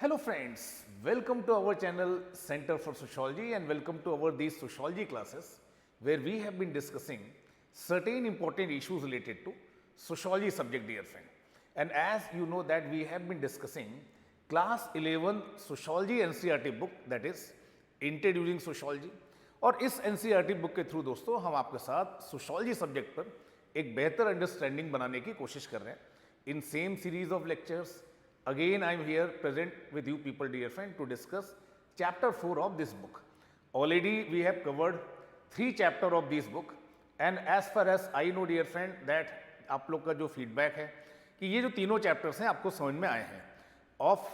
Hello friends, welcome to our channel Center for Sociology and welcome to our these sociology classes where we have been discussing certain important issues related to sociology subject dear friend. And as you know that we have been discussing class 11 sociology NCERT book that is Introducing Sociology और इस NCERT book के through दोस्तों हम आपके साथ sociology subject पर एक बेहतर अंडरस्टैंडिंग बनाने की कोशिश कर रहे हैं in same series of lectures. Again, I am here present with you people, dear friend, to discuss chapter 4 of this book. Already we have covered 3 chapters of this book, and as far as I know, dear friend, that आप लोग का जो feedback है कि ये जो तीनों chapters हैं आपको समझ में आए हैं. Of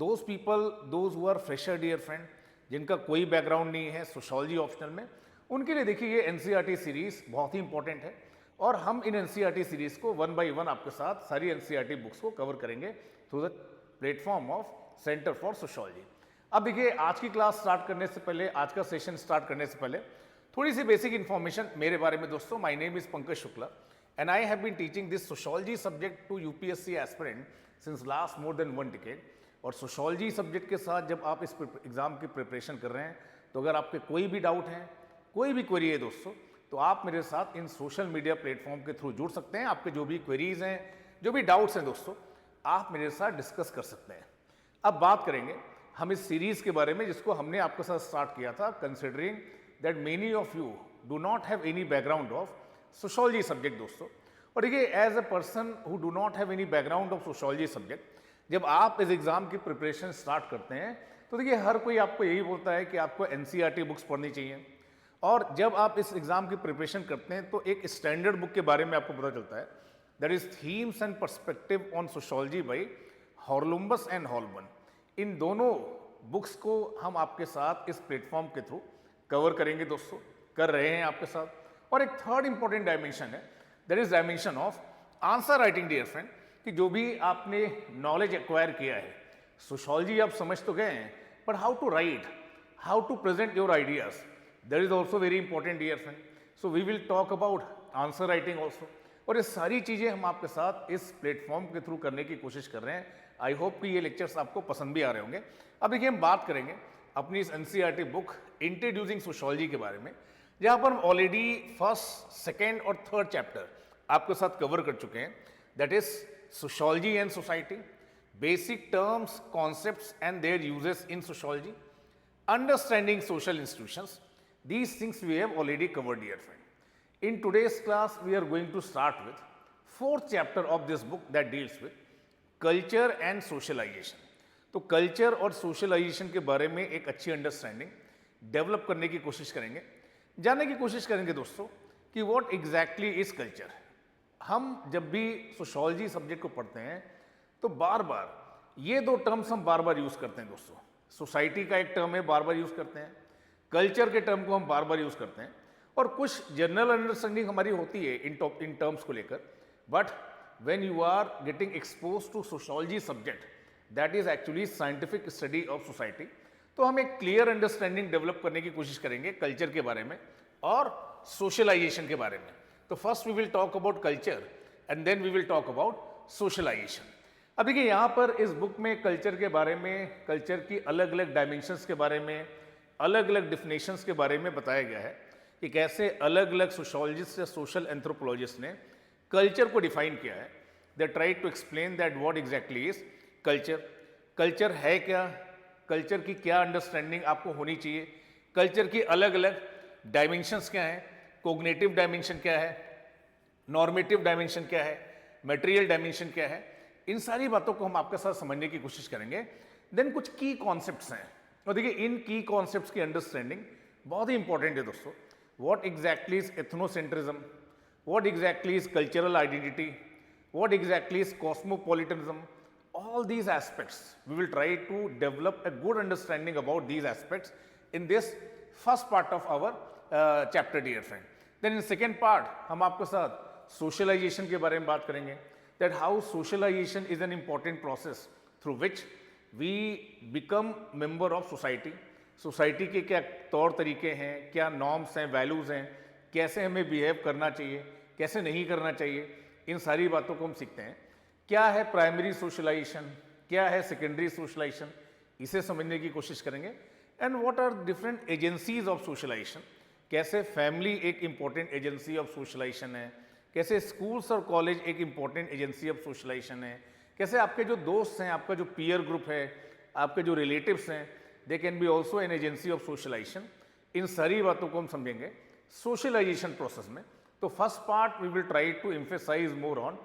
those people, those who are fresher, dear friend, जिनका कोई background नहीं है sociology optional में, उनके लिए देखिए ये NCERT सीरीज बहुत ही इंपॉर्टेंट है और हम इन NCERT सीरीज को वन बाई वन आपके साथ सारी NCERT बुक्स को कवर करेंगे through the platform of centre for sociology. अब देखिए आज की क्लास स्टार्ट करने से पहले, आज का सेशन स्टार्ट करने से पहले थोड़ी सी बेसिक इन्फॉर्मेशन मेरे बारे में दोस्तों. My name is Pankaj Shukla and I have been teaching this sociology subject to UPSC aspirant since last more than 1 decade. और सोशोलॉजी सब्जेक्ट के साथ जब आप इस एग्जाम की प्रिपरेशन कर रहे हैं तो अगर आपके कोई भी डाउट है, कोई भी क्वेरी है दोस्तों, तो आप मेरे साथ इन सोशल मीडिया प्लेटफॉर्म के थ्रू जुड़ सकते हैं. आपके जो भी क्वेरीज हैं, जो भी डाउट्स हैं दोस्तों, आप मेरे साथ डिस्कस कर सकते हैं. अब बात करेंगे हम इस सीरीज के बारे में जिसको हमने आपके साथ स्टार्ट किया था, considering that many of you do not have any background of sociology subject दोस्तों. और देखिए as a person who do not have any background of sociology subject, जब आप इस एग्जाम की प्रिपरेशन स्टार्ट करते हैं तो देखिए हर कोई आपको यही बोलता है कि आपको NCERT बुक्स पढ़नी चाहिए. और जब आप इस एग्जाम की प्रिपरेशन करते हैं तो एक स्टैंडर्ड बुक के बारे में आपको पता चलता है, that is themes and perspective on sociology by Haralambos and Holborn. इन दोनों बुक्स को हम आपके साथ इस प्लेटफॉर्म के थ्रू कवर करेंगे दोस्तों, कर रहे हैं आपके साथ. और एक थर्ड इंपॉर्टेंट डायमेंशन है, that is dimension of answer writing dear friend, कि जो भी आपने नॉलेज एक्वायर किया है, सोशोलॉजी आप समझ तो गए हैं, but how to write, how to present your ideas, that is also very important dear friend. So we will talk about answer writing also. और ये सारी चीज़ें हम आपके साथ इस प्लेटफॉर्म के थ्रू करने की कोशिश कर रहे हैं. आई होप कि ये लेक्चर्स आपको पसंद भी आ रहे होंगे. अब देखिए हम बात करेंगे अपनी इस NCERT बुक इंट्रोड्यूसिंग सोशोलॉजी के बारे में, जहाँ पर हम ऑलरेडी फर्स्ट, सेकेंड और थर्ड चैप्टर आपके साथ कवर कर चुके हैं. That is sociology and society, basic terms, concepts and there uses in sociology, understanding social institutions. These things we have already covered, dear friend. In today's class, we are going to start with 4th chapter of this book that deals with culture and socialization. तो culture और socialisation के बारे में एक अच्छी understanding develop करने की कोशिश करेंगे, जानने की कोशिश करेंगे दोस्तों कि व्हाट एग्जैक्टली इज कल्चर. हम जब भी सोशोलॉजी सब्जेक्ट को पढ़ते हैं तो बार बार ये दो टर्म्स हम बार बार यूज करते हैं दोस्तों. सोसाइटी का एक टर्म है, बार बार यूज करते हैं. कल्चर के टर्म को हम बार बार यूज करते हैं और कुछ जनरल अंडरस्टैंडिंग हमारी होती है इन टर्म्स को लेकर. But when you are getting expose to sociology subject that is actually scientific study of society, तो हम एक क्लियर अंडरस्टैंडिंग डेवलप करने की कोशिश करेंगे कल्चर के बारे में और सोशलाइजेशन के बारे में. तो first we will talk about culture and then we will talk about socialisation. अब देखिए यहाँ पर इस बुक में कल्चर के बारे में, कल्चर की अलग अलग डायमेंशंस के बारे में, अलग अलग डिफिनेशंस के बारे में बताया गया है कि कैसे अलग अलग सोशोलॉजिस्ट या सोशल एंथ्रोपोलॉजिस्ट ने कल्चर को डिफाइन किया है. They try to explain that what exactly is culture. Culture है क्या, कल्चर की क्या अंडरस्टैंडिंग आपको होनी चाहिए, कल्चर की अलग अलग डायमेंशंस क्या हैं, कोग्निटिव डायमेंशन क्या है, नॉर्मेटिव डायमेंशन क्या है, मटेरियल डायमेंशन क्या है. इन सारी बातों को हम आपके साथ समझने की कोशिश करेंगे. देन कुछ की कॉन्सेप्ट्स हैं और देखिए इन की कॉन्सेप्ट्स की अंडरस्टैंडिंग बहुत ही इंपॉर्टेंट है दोस्तों. What exactly is ethnocentrism, what exactly is cultural identity, what exactly is cosmopolitanism. all these aspects we will try to develop a good understanding about these aspects in this first part of our chapter, dear friend. Then in second part हम आपके साथ socialization के बारे में बात करेंगे, that how socialization is an important process through which we become member of society. Society के क्या तौर तरीके हैं, क्या नॉर्म्स हैं, वैल्यूज़ हैं, कैसे हमें बिहेव करना चाहिए, कैसे नहीं करना चाहिए, इन सारी बातों को हम सीखते हैं. क्या है प्राइमरी सोशलाइजेशन, क्या है सेकेंडरी सोशलाइजेशन, इसे समझने की कोशिश करेंगे। And what are different agencies of socialisation, कैसे फैमिली एक इम्पॉर्टेंट एजेंसी ऑफ सोशलाइजेशन है, कैसे स्कूल्स और कॉलेज एक इम्पॉर्टेंट एजेंसी ऑफ सोशलाइजेशन है, कैसे आपके जो दोस्त हैं, आपका जो पीयर ग्रुप है, आपके जो रिलेटिव्स हैं, they can be also an agency of socialisation. इन सारी बातों को हम समझेंगे सोशलाइजेशन प्रोसेस में। तो first part we will try to emphasise more on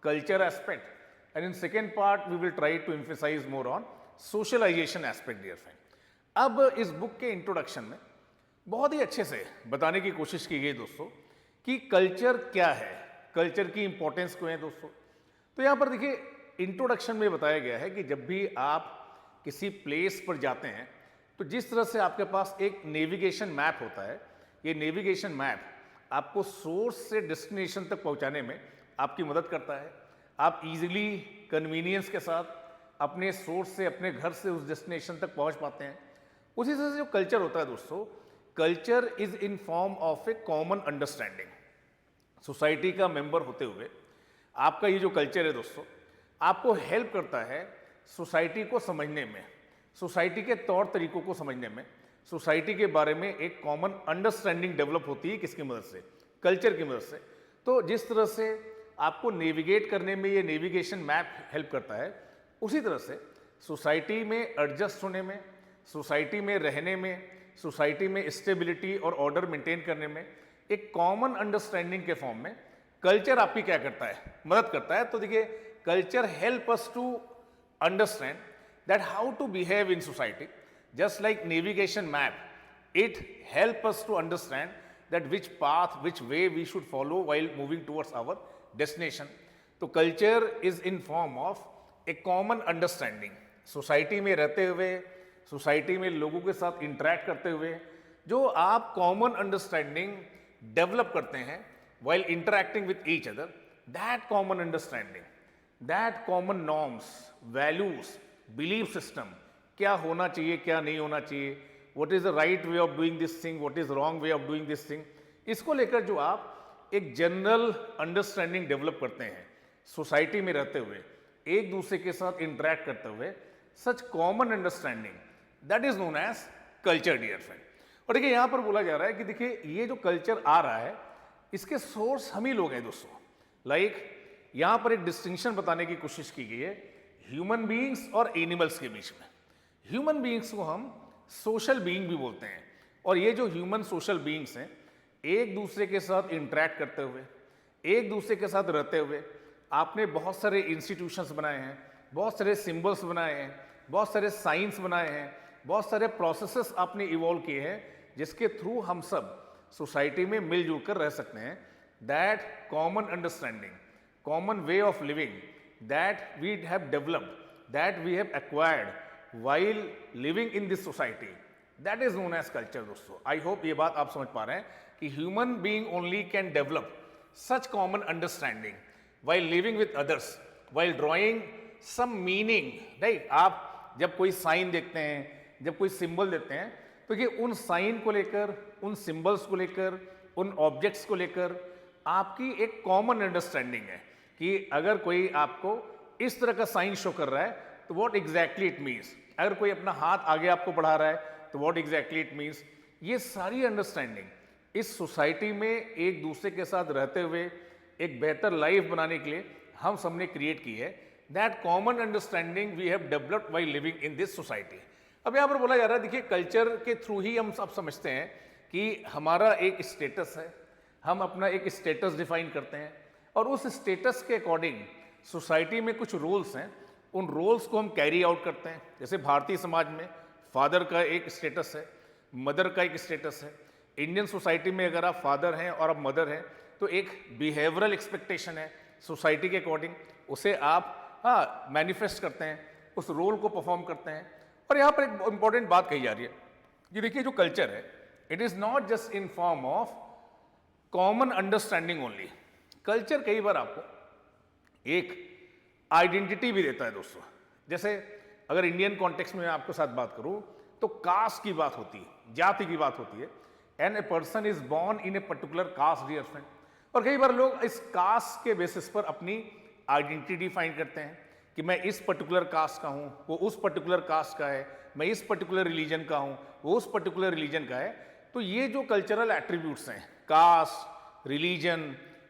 culture aspect and in second part we will try to emphasise more on socialisation aspect dear friend. अब इस बुक के इंट्रोडक्शन में बहुत ही अच्छे से बताने की कोशिश की गई दोस्तों कि कल्चर क्या है, कल्चर की इंपॉर्टेंस क्यों है दोस्तों। तो यहाँ पर देखिए इंट्रोडक्शन में बताया गया है कि जब भी आप किसी प्लेस पर जाते हैं तो जिस तरह से आपके पास एक नेविगेशन मैप होता है, ये नेविगेशन मैप आपको सोर्स से डेस्टिनेशन तक पहुंचाने में आपकी मदद करता है। आप इजीली कन्वीनियंस के साथ अपने सोर्स से, अपने घर से उस डेस्टिनेशन तक पहुंच पाते हैं। उसी तरह से जो कल्चर होता है दोस्तों, culture is in form of a common understanding. Society का मेंबर होते हुए आपका ये जो कल्चर है दोस्तों, आपको हेल्प करता है सोसाइटी को समझने में, सोसाइटी के तौर तरीकों को समझने में, सोसाइटी के बारे में एक कॉमन अंडरस्टैंडिंग डेवलप होती है किसकी मदद से, कल्चर की मदद से। तो जिस तरह से आपको नेविगेट करने में ये नेविगेशन मैप हेल्प करता है, उसी तरह से सोसाइटी में एडजस्ट होने में, सोसाइटी में रहने में, सोसाइटी में स्टेबिलिटी और ऑर्डर मेंटेन करने में एक कॉमन अंडरस्टैंडिंग के फॉर्म में कल्चर आपकी क्या करता है, मदद करता है। तो देखिए culture help us to understand that how to behave in society, just like navigation map, it help us to understand that which path, which way we should follow while moving towards our destination. तो culture is in form of a common understanding. Society में रहते हुए, society में लोगों के साथ interact करते हुए जो आप कॉमन अंडरस्टैंडिंग डेवलप करते हैं while interacting with each other, that common understanding, that common norms, values, belief system, क्या होना चाहिए, क्या नहीं होना चाहिए, what is the right way of doing this thing, what is wrong way of doing this thing, इसको लेकर जो आप एक जनरल अंडरस्टैंडिंग डेवलप करते हैं सोसाइटी में रहते हुए, एक दूसरे के साथ इंटरेक्ट करते हुए, such common understanding that is known as culture dear friend. और देखिए यहाँ पर बोला जा रहा है कि देखिए ये जो कल्चर आ रहा है इसके सोर्स हम ही लोग हैं दोस्तों। लाइक यहां पर एक डिस्टिंक्शन बताने की कोशिश की गई है ह्यूमन बीइंग्स और एनिमल्स के बीच में। ह्यूमन बीइंग्स को हम सोशल बीइंग भी बोलते हैं, और ये जो ह्यूमन सोशल बीइंग्स हैं, एक दूसरे के साथ इंटरेक्ट करते हुए, एक दूसरे के साथ रहते हुए आपने बहुत सारे इंस्टीट्यूशंस बनाए हैं, बहुत सारे सिंबल्स बनाए हैं, बहुत सारे साइंस बनाए हैं, बहुत सारे प्रोसेसेस आपने इवॉल्व किए हैं जिसके थ्रू हम सब सोसाइटी में मिलजुल कर रह सकते हैं। That common understanding, common way of living that we have developed, that we have acquired while living in this society, that is known as culture दोस्तों। आई होप ये बात आप समझ पा रहे हैं कि human being only can develop such common understanding while living with others, while drawing some meaning, right. आप जब कोई साइन देखते हैं, जब कोई सिंबल देते हैं, तो ये उन साइन को लेकर, उन सिंबल्स को लेकर, उन ऑब्जेक्ट्स को लेकर आपकी एक कॉमन अंडरस्टैंडिंग है कि अगर कोई आपको इस तरह का साइन शो कर रहा है तो व्हाट एग्जैक्टली इट मीन्स, अगर कोई अपना हाथ आगे आपको बढ़ा रहा है तो व्हाट एग्जैक्टली इट मीन्स। ये सारी अंडरस्टैंडिंग इस सोसाइटी में एक दूसरे के साथ रहते हुए एक बेहतर लाइफ बनाने के लिए हम सबने क्रिएट की है। That common understanding we have developed while living in this society. अब यहाँ पर बोला जा रहा है, देखिए कल्चर के थ्रू ही हम सब समझते हैं कि हमारा एक स्टेटस है, हम अपना एक स्टेटस डिफाइन करते हैं, और उस स्टेटस के अकॉर्डिंग सोसाइटी में कुछ रोल्स हैं, उन रोल्स को हम कैरी आउट करते हैं। जैसे भारतीय समाज में फादर का एक स्टेटस है, मदर का एक स्टेटस है। इंडियन सोसाइटी में अगर आप फादर हैं और आप मदर हैं तो एक बिहेवियरल एक्सपेक्टेशन है सोसाइटी के अकॉर्डिंग, उसे आप मैनिफेस्ट करते हैं, उस रोल को परफॉर्म करते हैं। और यहाँ पर एक इंपॉर्टेंट बात कही जा रही है कि देखिए जो कल्चर है, it is not just in form of common understanding only. Culture कई बार आपको एक आइडेंटिटी भी देता है दोस्तों। जैसे अगर इंडियन कॉन्टेक्स्ट में मैं आपके साथ बात करूं तो कास्ट की बात होती है, जाति की बात होती है, and a person is born in a particular caste dear friend. और कई बार लोग इस कास्ट के बेसिस पर अपनी आइडेंटिटी डिफाइन करते हैं कि मैं इस पर्टिकुलर कास्ट का हूँ, वो उस पर्टिकुलर कास्ट का है, मैं इस पर्टिकुलर रिलीजन का हूँ, वो उस पर्टिकुलर रिलीजन का है। तो ये जो कल्चरल एट्रीब्यूट्स हैं, कास्ट, रिलीजन,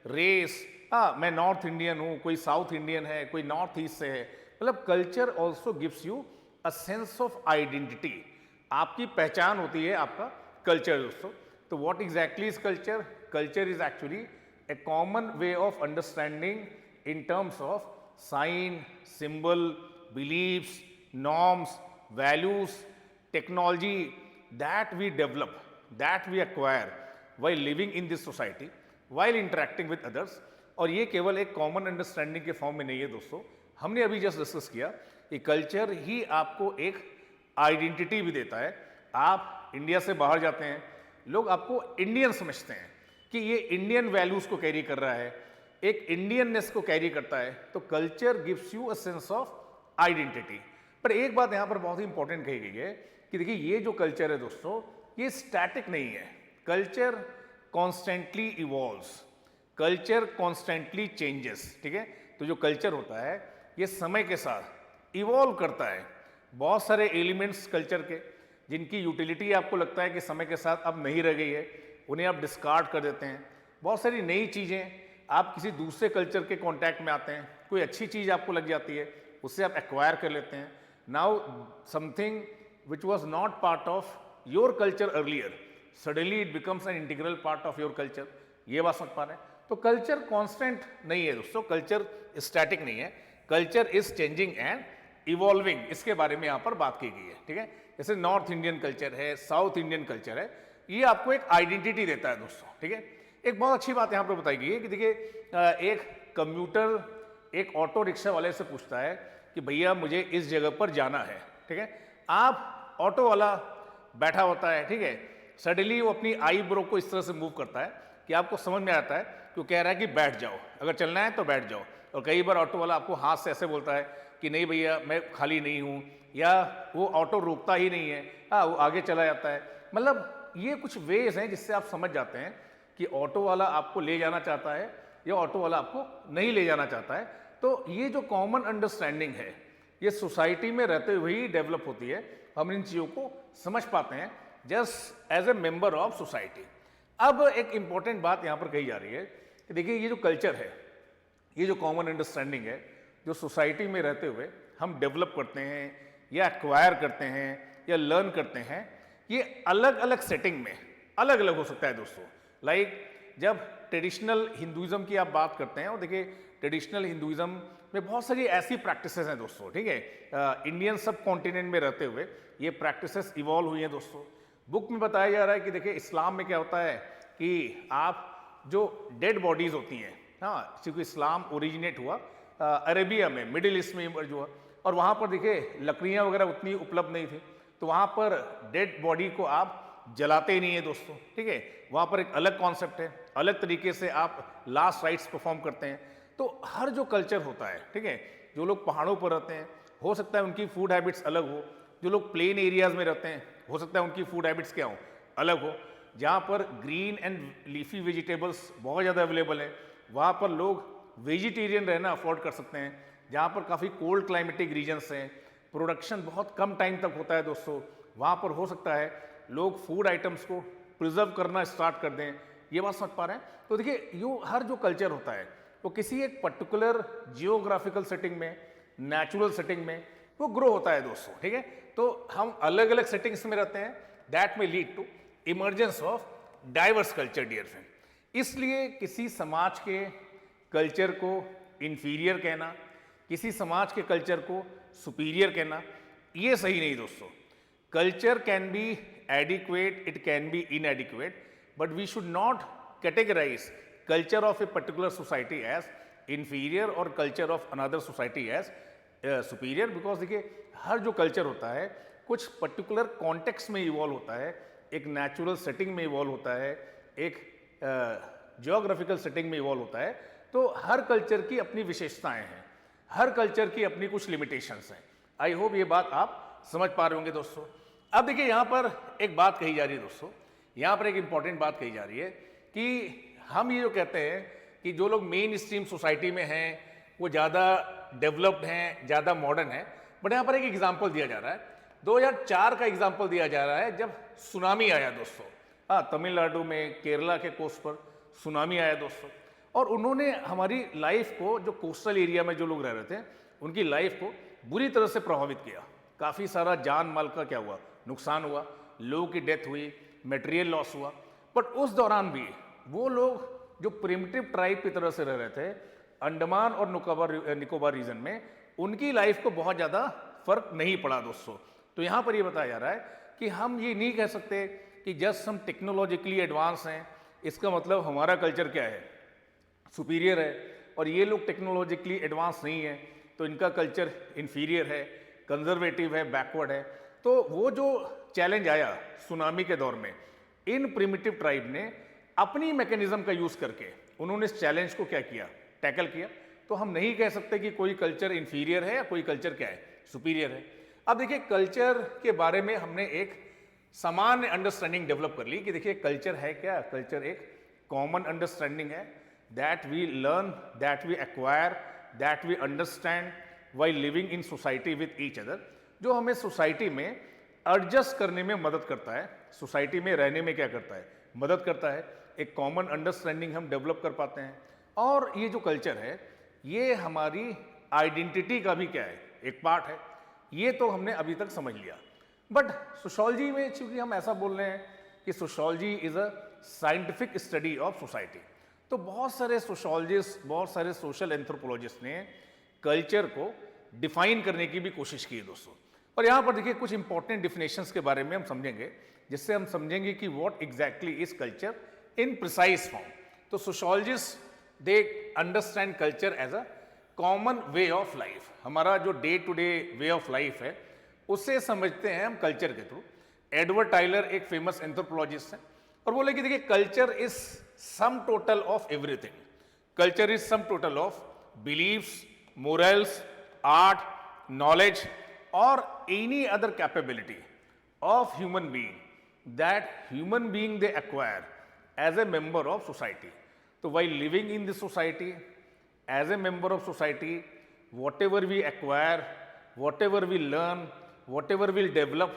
रेस, हाँ मैं नॉर्थ इंडियन हूँ, कोई साउथ इंडियन है, कोई नॉर्थ ईस्ट से है, मतलब culture also gives you a sense of identity. आपकी पहचान होती है आपका कल्चर दोस्तों। तो what exactly is culture? Culture is actually a common way of understanding in terms of sign, symbol, beliefs, norms, values, technology that we develop, that we acquire while living in this society, while interacting with others। और ये केवल एक common understanding के form में नहीं है दोस्तों, हमने अभी जस्ट डिस्कस किया कि कल्चर ही आपको एक आइडेंटिटी भी देता है। आप इंडिया से बाहर जाते हैं, लोग आपको इंडियन समझते हैं कि ये इंडियन वैल्यूज को कैरी कर रहा है, एक इंडियननेस को कैरी करता है। तो culture gives you a sense of identity. पर एक बात यहाँ पर बहुत ही इंपॉर्टेंट कही गई है कि देखिए ये जो कल्चर है दोस्तों, ये स्टैटिक नहीं है। Culture constantly evolves, culture constantly changes, ठीक है। तो जो कल्चर होता है ये समय के साथ इवॉल्व करता है। बहुत सारे एलिमेंट्स कल्चर के जिनकी यूटिलिटी आपको लगता है कि समय के साथ अब नहीं रह गई है, उन्हें आप डिस्कार्ड कर देते हैं। बहुत सारी नई चीज़ें, आप किसी दूसरे कल्चर के कॉन्टैक्ट में आते हैं, कोई अच्छी चीज़ आपको लग जाती है, उससे आप एक्वायर कर लेते हैं। Now something which was not part of your culture earlier, suddenly it becomes an integral part of your culture। ये बात समझ पा रहे हैं? तो कल्चर कांस्टेंट नहीं है दोस्तों, कल्चर स्टैटिक नहीं है, culture is changing and evolving. इसके बारे में यहाँ पर बात की गई है, ठीक है। जैसे नॉर्थ इंडियन कल्चर है, साउथ इंडियन कल्चर है, ये आपको एक आइडेंटिटी देता है दोस्तों, ठीक है। एक बहुत अच्छी बात यहाँ पर बताई गई है कि देखिए एक कम्यूटर एक ऑटो रिक्शा वाले से पूछता है कि भैया मुझे इस जगह पर जाना है, ठीक है। आप ऑटो वाला बैठा होता है, ठीक है, सडनली वो अपनी आई ब्रो को इस तरह से मूव करता है कि आपको समझ में आता है कि वो कह रहा है कि बैठ जाओ, अगर चलना है तो बैठ जाओ। और कई बार ऑटो वाला आपको हाथ से ऐसे बोलता है कि नहीं भैया मैं खाली नहीं हूँ, या वो ऑटो रुकता ही नहीं है, हाँ वो आगे चला जाता है। मतलब ये कुछ वेज हैं जिससे आप समझ जाते हैं कि ऑटो वाला आपको ले जाना चाहता है या ऑटो वाला आपको नहीं ले जाना चाहता है। तो ये जो कॉमन अंडरस्टैंडिंग है ये सोसाइटी में रहते हुए ही डेवलप होती है। हम इन चीज़ों को समझ पाते हैं just as a member of society. अब एक इंपॉर्टेंट बात यहाँ पर कही जा रही है कि देखिए ये जो कल्चर है, ये जो कॉमन अंडरस्टैंडिंग है, जो सोसाइटी में रहते हुए हम डेवलप करते हैं या एक्वायर करते हैं या लर्न करते हैं, ये अलग अलग सेटिंग में अलग अलग हो सकता है दोस्तों। लाइक जब ट्रेडिशनल हिंदुइज्म की आप बात करते हैं, और देखिए ट्रेडिशनल हिंदुइज्म में बहुत सारी ऐसी प्रैक्टिसेस हैं दोस्तों, ठीक है। इंडियन सब कॉन्टिनेंट में रहते हुए ये प्रैक्टिसेस इवॉल्व हुई हैं दोस्तों। बुक में बताया जा रहा है कि देखिए इस्लाम में क्या होता है कि आप जो डेड बॉडीज होती हैं, हाँ क्योंकि इस्लाम ओरिजिनेट हुआ अरेबिया में, मिडिल ईस्ट में जो हुआ, और वहाँ पर देखिए लकड़ियाँ वगैरह उतनी उपलब्ध नहीं थी, तो वहाँ पर डेड बॉडी को आप जलाते ही नहीं है दोस्तों, ठीक है। वहाँ पर एक अलग कॉन्सेप्ट है, अलग तरीके से आप लास्ट राइट्स परफॉर्म करते हैं। तो हर जो कल्चर होता है, ठीक है, जो लोग पहाड़ों पर रहते हैं हो सकता है उनकी फूड हैबिट्स अलग हो, जो लोग प्लेन एरियाज में रहते हैं हो सकता है उनकी फूड हैबिट्स क्या हो, अलग हो। जहाँ पर ग्रीन एंड लीफी वेजिटेबल्स बहुत ज़्यादा अवेलेबल है वहाँ पर लोग वेजिटेरियन रहना अफोर्ड कर सकते हैं। जहाँ पर काफ़ी कोल्ड क्लाइमेटिक रीजन्स हैं, प्रोडक्शन बहुत कम टाइम तक होता है दोस्तों, वहाँ पर हो सकता है लोग फूड आइटम्स को प्रिजर्व करना स्टार्ट कर दें। ये बात समझ पा रहे हैं? तो देखिए हर जो कल्चर होता है वो किसी एक पर्टिकुलर जियोग्राफिकल सेटिंग में, नेचुरल सेटिंग में वो ग्रो होता है दोस्तों, ठीक है। तो हम अलग अलग सेटिंग्स में रहते हैं, that may lead to emergence of diverse culture dear friend. इसलिए किसी समाज के कल्चर को इन्फीरियर कहना, किसी समाज के कल्चर को सुपीरियर कहना, ये सही नहीं दोस्तों। Culture can be adequate, it can be inadequate, but we should not categorise culture of a particular society as inferior और culture of another society as superior, because देखिए हर जो कल्चर होता है कुछ पर्टिकुलर कॉन्टेक्स्ट में इवॉल्व होता है, एक नेचुरल सेटिंग में इवॉल्व होता है, एक जियोग्राफिकल सेटिंग में इवॉल्व होता है। तो हर कल्चर की अपनी विशेषताएं हैं, हर कल्चर की अपनी कुछ लिमिटेशंस हैं। आई होप ये बात आप समझ पा रहे होंगे दोस्तों। अब देखिए यहाँ पर एक बात कही जा रही है दोस्तों, यहाँ पर एक इंपॉर्टेंट बात कही जा रही है कि हम ये जो कहते हैं कि जो लोग मेन स्ट्रीम सोसाइटी में हैं वो ज़्यादा डेवलप्ड हैं, ज़्यादा मॉडर्न है। बट यहाँ पर एक एग्जाम्पल दिया जा रहा है, 2004 का एग्जाम्पल दिया जा रहा है जब सुनामी आया दोस्तों। हाँ, तमिलनाडु में, केरला के कोस्ट पर सुनामी आया दोस्तों, और उन्होंने हमारी लाइफ को, जो कोस्टल एरिया में जो लोग रह रहे थे, उनकी लाइफ को बुरी तरह से प्रभावित किया। काफ़ी सारा जान माल का क्या हुआ, नुकसान हुआ, लोगों की डेथ हुई, मटेरियल लॉस हुआ। बट उस दौरान भी वो लोग जो प्रिमिटिव ट्राइब की तरह से रह रहे थे अंडमान और निकोबार रीजन में, उनकी लाइफ को बहुत ज़्यादा फर्क नहीं पड़ा दोस्तों। तो यहाँ पर ये बताया जा रहा है कि हम ये नहीं कह सकते कि जस्ट हम टेक्नोलॉजिकली एडवांस हैं, इसका मतलब हमारा कल्चर क्या है, सुपीरियर है, और ये लोग टेक्नोलॉजिकली एडवांस नहीं है तो इनका कल्चर इन्फीरियर है, कंजर्वेटिव है, बैकवर्ड है। तो वो जो चैलेंज आया सुनामी के दौर में, इन प्रिमिटिव ट्राइब ने अपनी मैकेनिज्म का यूज करके उन्होंने इस चैलेंज को क्या किया, टैकल किया। तो हम नहीं कह सकते कि कोई कल्चर इन्फीरियर है या कोई कल्चर क्या है, सुपीरियर है। अब देखिए, कल्चर के बारे में हमने एक सामान्य अंडरस्टैंडिंग डेवलप कर ली कि देखिए कल्चर है क्या, कल्चर एक कॉमन अंडरस्टैंडिंग है, that we learn, that we acquire, that we understand while living in society with each other, जो हमें सोसाइटी में एडजस्ट करने में मदद करता है, सोसाइटी में रहने में क्या करता है, मदद करता है। एक कॉमन अंडरस्टैंडिंग हम डेवलप कर पाते हैं। और ये जो कल्चर है, ये हमारी आइडेंटिटी का भी क्या है, एक पार्ट है। ये तो हमने अभी तक समझ लिया। बट सोशियोलॉजी में चूंकि हम ऐसा बोल रहे हैं कि sociology is a scientific study of society, तो बहुत सारे सोशियोलॉजिस्ट, बहुत सारे सोशल एंथ्रोपोलॉजिस्ट ने कल्चर को डिफाइन करने की भी कोशिश की है दोस्तों। और यहाँ पर देखिए कुछ इंपॉर्टेंट डिफिनेशंस के बारे में हम समझेंगे, जिससे हम समझेंगे कि what exactly is culture in precise form. तो sociologist they understand culture as a common way of life. हमारा जो day to day way of life है उसे समझते हैं हम कल्चर के थ्रू। एडवर्ड टाइलर एक फेमस एंथ्रोपोलॉजिस्ट हैं और बोले कि देखिए culture is sum total of everything. Culture is sum total of beliefs, morals, art, knowledge और any other capability of human being that human being they acquire as a member of society. So while living in the society, as a member of society, whatever we acquire, whatever we learn, whatever we develop,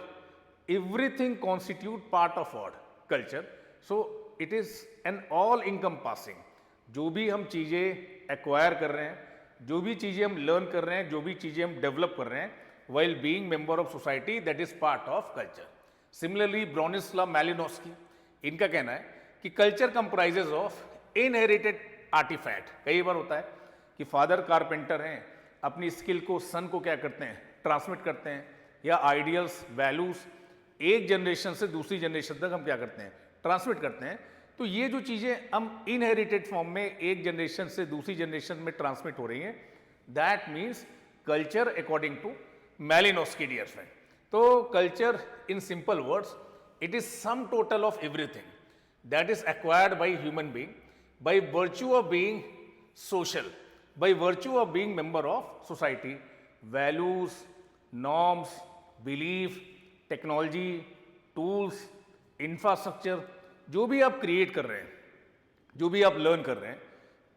everything constitute part of what? Culture. So it is an all encompassing. जो भी हम चीज़ें acquire कर रहे हैं, जो भी चीज़ें हम learn कर रहे हैं, जो भी चीज़ें हम develop कर रहे हैं, while being member of society, that is part of culture. Similarly, Bronislaw Malinowski, इनका कहना है कि culture comprises of inherited artifact। कई बार होता है कि फादर कारपेंटर हैं, अपनी स्किल को सन को क्या करते हैं, ट्रांसमिट करते हैं, या आइडियल्स, वैल्यूज एक जनरेशन से दूसरी जनरेशन तक हम क्या करते हैं, ट्रांसमिट करते हैं। तो ये जो चीज़ें हम इनहेरिटेड फॉर्म में एक जनरेशन से दूसरी जनरेशन में ट्रांसमिट हो रही हैं, that means culture according to Malinowski, dear friend. तो culture in simple words, it is sum total of everything that is acquired by human being by virtue of being social, by virtue of being member of society. Values, norms, belief, technology, tools, infrastructure, जो भी आप create कर रहे हैं, जो भी आप learn कर रहे हैं,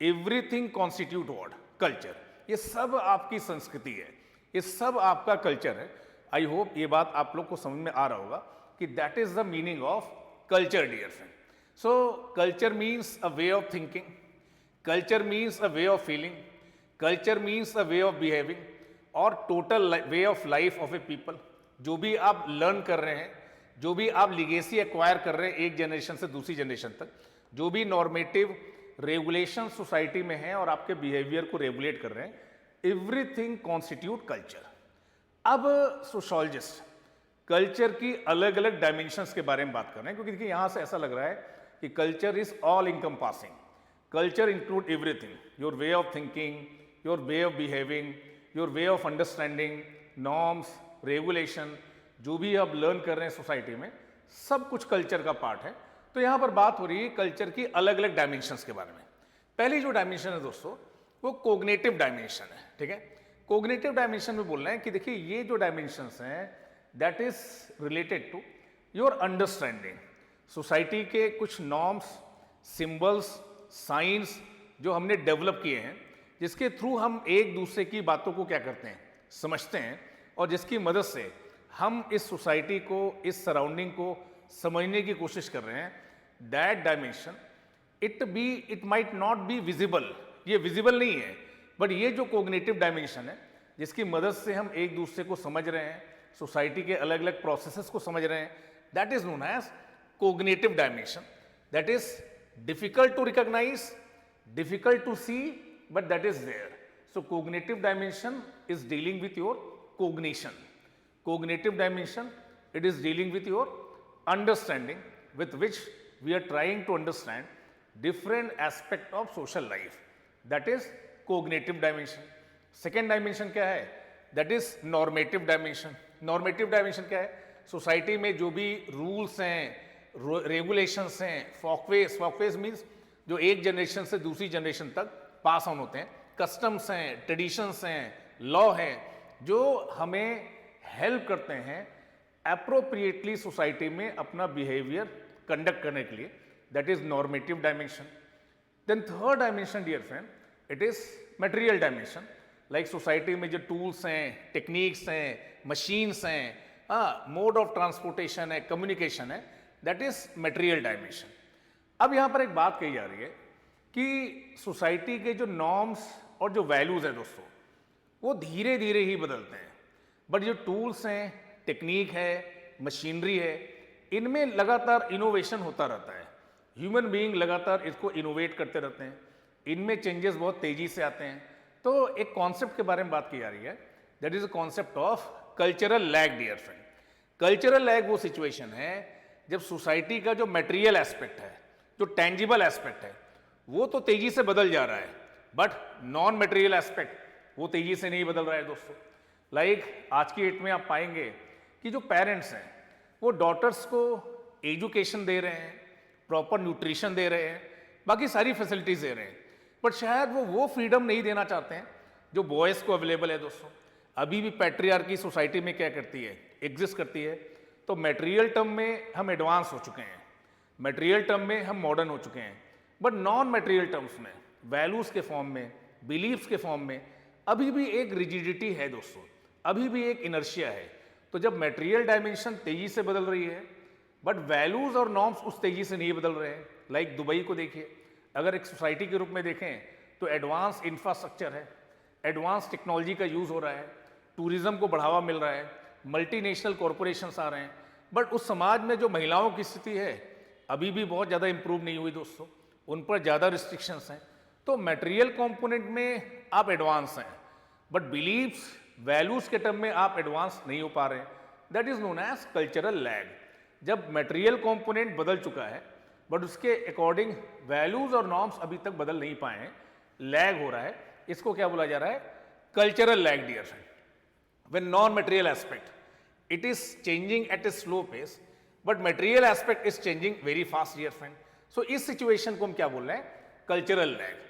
एवरीथिंग कॉन्स्टिट्यूट व्हाट? कल्चर। ये सब आपकी संस्कृति है, ये सब आपका कल्चर है। आई होप ये बात आप लोग को समझ में आ रहा होगा कि that is the meaning of culture, dear friend. So culture means a way of thinking, culture means a way of feeling, culture means a way of behaving और total way of life of a people. जो भी आप learn कर रहे हैं, जो भी आप लिगेसी एक्वायर कर रहे हैं एक जनरेशन से दूसरी जनरेशन तक, जो भी नॉर्मेटिव रेगुलेशन सोसाइटी में है और आपके बिहेवियर को रेगुलेट कर रहे हैं, एवरीथिंग कॉन्स्टिट्यूट कल्चर। अब सोशियोलॉजिस्ट कल्चर की अलग अलग डायमेंशंस के बारे में बात कर रहे हैं, क्योंकि देखिए यहां से ऐसा लग रहा है कि culture is all encompassing. Culture include everything, your way of thinking, your way of behaving, your way of understanding, norms, regulation, जो भी आप लर्न कर रहे हैं सोसाइटी में, सब कुछ कल्चर का पार्ट है। तो यहां पर बात हो रही है कल्चर की अलग अलग डायमेंशंस के बारे में। पहली जो डायमेंशन है दोस्तों, वो कोग्निटिव डायमेंशन है। ठीक है, कोग्निटिव डायमेंशन में बोल रहे हैं कि देखिए ये जो डायमेंशंस हैं that is related to your understanding. Society के कुछ नॉर्म्स, सिंबल्स, साइंस जो हमने डेवलप किए हैं, जिसके थ्रू हम एक दूसरे की बातों को क्या करते हैं, समझते हैं, और जिसकी मदद से हम इस सोसाइटी को, इस सराउंडिंग को समझने की कोशिश कर रहे हैं। That dimension it might not be visible, ये विजिबल नहीं है, बट ये जो कोग्निटिव डायमेंशन है जिसकी मदद से हम एक दूसरे को समझ रहे हैं, सोसाइटी के अलग अलग प्रोसेसेस को समझ रहे हैं, that is known as cognitive dimension. That is difficult to recognise, difficult to see, but that is there. So cognitive dimension is dealing with your cognition. Cognitive dimension, it is dealing with your understanding, with which we are trying to understand different aspect of social life. That is cognitive dimension. Second dimension क्या है? That is normative dimension. Normative dimension क्या है? Society में जो भी rules हैं, regulations हैं, फॉकवेज means जो एक जनरेशन से दूसरी जनरेशन तक पास ऑन होते हैं, कस्टम्स हैं, ट्रेडिशंस हैं, लॉ हैं, जो हमें हेल्प करते हैं एप्रोप्रिएटली सोसाइटी में अपना बिहेवियर कंडक्ट करने के लिए। That is normative dimension. Then third dimension dear friend, it is material dimension. Like society में जो टूल्स हैं, टेक्निक्स हैं, मशीन्स हैं, मोड ऑफ ट्रांसपोर्टेशन है, कम्युनिकेशन है, दैट इज मटेरियल डायमेंशन। अब यहाँ पर एक बात कही जा रही है कि सोसाइटी के जो नॉर्म्स और जो वैल्यूज़ हैं दोस्तों, वो धीरे धीरे ही बदलते हैं, बट जो टूल्स हैं, टेक्निक है, मशीनरी है, इनमें लगातार इनोवेशन होता रहता है। ह्यूमन बीइंग लगातार इसको इनोवेट करते रहते हैं, इनमें चेंजेस बहुत तेज़ी से आते हैं। तो एक कॉन्सेप्ट के बारे में बात की जा रही है, that is a concept of cultural lag dear friend. Cultural lag वो सिचुएशन है जब सोसाइटी का जो मटेरियल एस्पेक्ट है, जो टेंजिबल एस्पेक्ट है, वो तो तेजी से बदल जा रहा है, बट नॉन मटेरियल एस्पेक्ट वो तेजी से नहीं बदल रहा है दोस्तों। लाइक आज की डेट में आप पाएंगे कि जो पेरेंट्स हैं वो डॉटर्स को एजुकेशन दे रहे हैं, प्रॉपर न्यूट्रिशन दे रहे हैं, बाकी सारी फैसिलिटीज दे रहे हैं, बट शायद वो फ्रीडम नहीं देना चाहते हैं जो बॉयज़ को अवेलेबल है दोस्तों। अभी भी पैट्रियार्की सोसाइटी में क्या करती है, एग्जिस्ट करती है। तो मटेरियल टर्म में हम एडवांस हो चुके हैं, मटेरियल टर्म में हम मॉडर्न हो चुके हैं, बट नॉन मटेरियल टर्म्स में, वैल्यूज़ के फॉर्म में, बिलीव्स के फॉर्म में अभी भी एक रिजिडिटी है दोस्तों, अभी भी एक इनर्शिया है। तो जब मटेरियल डायमेंशन तेजी से बदल रही है, बट वैल्यूज़ और नॉर्म्स उस तेजी से नहीं बदल रहे हैं। लाइक दुबई को देखिए, अगर एक सोसाइटी के रूप में देखें तो एडवांस इंफ्रास्ट्रक्चर है, एडवांस टेक्नोलॉजी का यूज़ हो रहा है, टूरिज्म को बढ़ावा मिल रहा है, मल्टीनेशनल कॉरपोरेशंस आ रहे हैं, बट उस समाज में जो महिलाओं की स्थिति है अभी भी बहुत ज़्यादा इंप्रूव नहीं हुई दोस्तों, उन पर ज़्यादा रिस्ट्रिक्शंस हैं। तो मटेरियल कंपोनेंट में आप एडवांस हैं, बट बिलीव्स, वैल्यूज़ के टर्म में आप एडवांस नहीं हो पा रहे हैं। That is known as cultural lag. जब मटेरियल कंपोनेंट बदल चुका है, बट उसके अकॉर्डिंग वैल्यूज़ और नॉर्म्स अभी तक बदल नहीं पाए हैं, लैग हो रहा है, इसको क्या बोला जा रहा है, cultural lag dear friend. When non material aspect it is changing at a slow pace, but material aspect is changing very fast dear friend. So इस सिचुएशन को हम क्या बोल रहे हैं, कल्चरल लैग।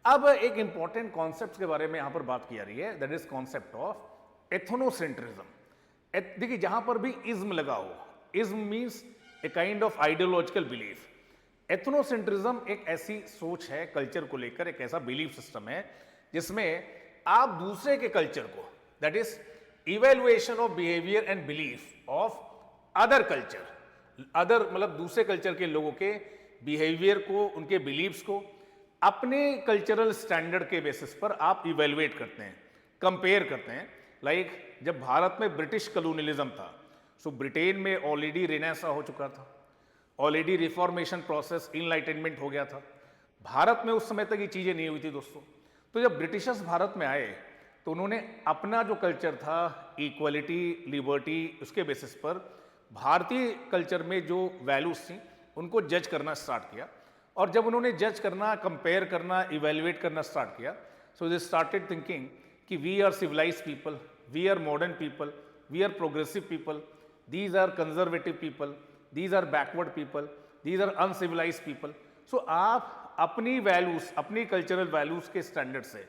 अब एक इंपॉर्टेंट कॉन्सेप्ट के बारे में यहां पर बात की जा रही है, that is concept of ethnocentrism. देखिए जहां पर भी इज्म लगा हो, ism means a kind of ideological belief. Ethnocentrism एक ऐसी सोच है कल्चर को लेकर, एक ऐसा बिलीफ सिस्टम है जिसमें आप दूसरे के कल्चर को, that is evaluation of behaviour and belief of other culture, other मतलब दूसरे कल्चर के लोगों के बिहेवियर को, उनके बिलीव्स को अपने कल्चरल स्टैंडर्ड के बेसिस पर आप इवेल्युएट करते हैं, कंपेयर करते हैं। लाइक जब भारत में ब्रिटिश कॉलोनियलिज्म था, सो ब्रिटेन में ऑलरेडी रेनेसां हो चुका था, ऑलरेडी रिफॉर्मेशन प्रोसेस, इनलाइटनमेंट हो गया था। भारत में उस समय तक ये चीज़ें नहीं हुई थी दोस्तों। तो जब ब्रिटिशर्स भारत में आए तो उन्होंने अपना जो कल्चर था, इक्वलिटी, लिबर्टी, उसके बेसिस पर भारतीय कल्चर में जो वैल्यूज थी उनको जज करना स्टार्ट किया। और जब उन्होंने जज करना, कंपेयर करना, इवेल्युएट करना स्टार्ट किया, सो दे स्टार्टेड थिंकिंग कि we are civilised people, we are modern people, we are progressive people, these are conservative people, these are backward people, these are uncivilised people. So आप अपनी values, अपनी cultural values के standard से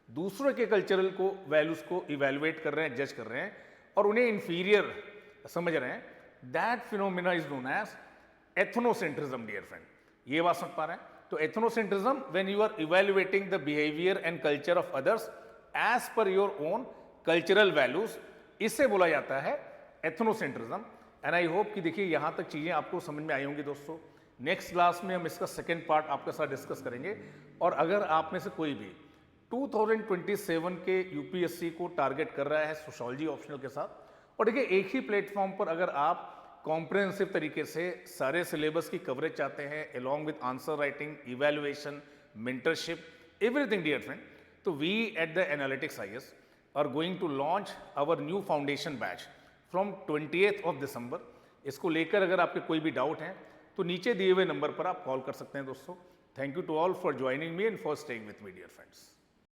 दूसरों के cultural को, values को evaluate कर रहे हैं, जज कर रहे हैं और उन्हें इंफीरियर समझ रहे हैं। That phenomena is known as ethnocentrism dear friend. ये बात समझ पा रहे हैं। तो ethnocentrism when you are evaluating the behaviour and culture of others as per your own cultural values, इससे बोला जाता है एथनोसेंट्रिज्म। एंड आई होप कि देखिए यहाँ तक चीज़ें आपको समझ में आई होंगी दोस्तों। नेक्स्ट क्लास में हम इसका सेकेंड पार्ट आपके साथ डिस्कस करेंगे। और अगर आप में से कोई भी 2027 के यूपीएससी को टारगेट कर रहा है सोशियोलॉजी ऑप्शनल के साथ, और देखिए एक ही प्लेटफॉर्म पर अगर आप कॉम्प्रिहेंसिव तरीके से सारे सिलेबस की कवरेज चाहते हैं along with answer writing, evaluation, mentorship, everything dear friend, तो we at the Analytics IAS are going to launch our new foundation batch from 20th of December। इसको लेकर अगर आपके कोई भी डाउट हैं तो नीचे दिए हुए नंबर पर आप कॉल कर सकते हैं दोस्तों। Thank you to all for joining me and for staying with me dear friends.